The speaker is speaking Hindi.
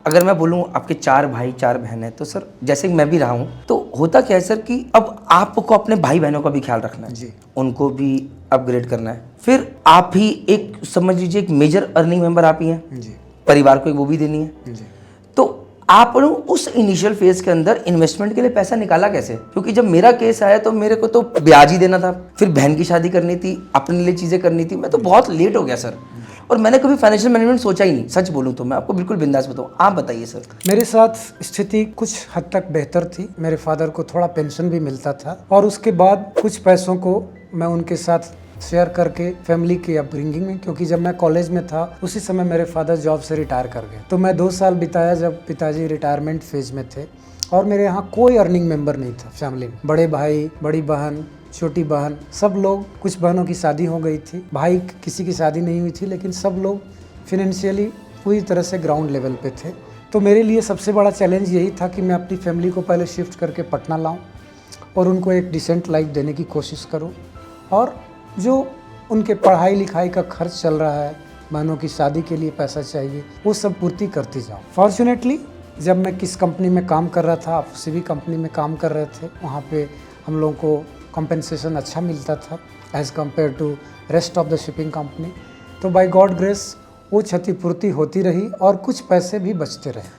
अगर मैं बोलूँ आपके 4 भाई 4 बहन है, तो सर जैसे कि मैं भी रहा हूँ, तो होता क्या है सर कि अब आपको अपने भाई बहनों का भी ख्याल रखना है जी। उनको भी अपग्रेड करना है, फिर आप ही एक समझ लीजिए एक मेजर अर्निंग मेंबर आप ही हैं जी। परिवार को, एक वो भी देनी है। जी। तो आप उस इनिशियल फेज के अंदर इन्वेस्टमेंट के लिए पैसा निकाला कैसे? क्योंकि जब मेरा केस आया तो मेरे को तो ब्याज ही देना था, फिर बहन की शादी करनी थी, अपने लिए चीज़ें करनी थी, मैं तो बहुत लेट हो गया सर। और मैंने कभी फाइनेंशियल मैनेजमेंट सोचा ही नहीं, सच बोलूँ तो मैं आपको बिल्कुल बिंदास बताऊँ। आप बताइए सर। मेरे साथ स्थिति कुछ हद तक बेहतर थी। मेरे फादर को थोड़ा पेंशन भी मिलता था और उसके बाद कुछ पैसों को मैं उनके साथ शेयर करके फैमिली की अपब्रिंगिंग में, क्योंकि जब मैं कॉलेज में था उसी समय मेरे फादर जॉब से रिटायर कर गए, तो मैं 2 साल बिताया जब पिताजी रिटायरमेंट फेज में थे और मेरे यहाँ कोई अर्निंग मेंबर नहीं था फैमिली में। बड़े भाई, बड़ी बहन, छोटी बहन, सब लोग, कुछ बहनों की शादी हो गई थी, भाई किसी की शादी नहीं हुई थी, लेकिन सब लोग फिनेंशियली पूरी तरह से ग्राउंड लेवल पे थे। तो मेरे लिए सबसे बड़ा चैलेंज यही था कि मैं अपनी फैमिली को पहले शिफ्ट करके पटना लाऊं और उनको एक डिसेंट लाइफ देने की कोशिश करूं और जो उनके पढ़ाई लिखाई का खर्च चल रहा है, बहनों की शादी के लिए पैसा चाहिए, वो सब पूर्ति करती जाऊँ। फॉर्चुनेटली जब मैं किस कंपनी में काम कर रहा था, आप किसी भी कंपनी में काम कर रहे थे, वहाँ पे हम लोगों को कंपनसेशन अच्छा मिलता था as compare to rest of the shipping company. तो बाय गॉड ग्रेस वो क्षतिपूर्ति होती रही और कुछ पैसे भी बचते रहे।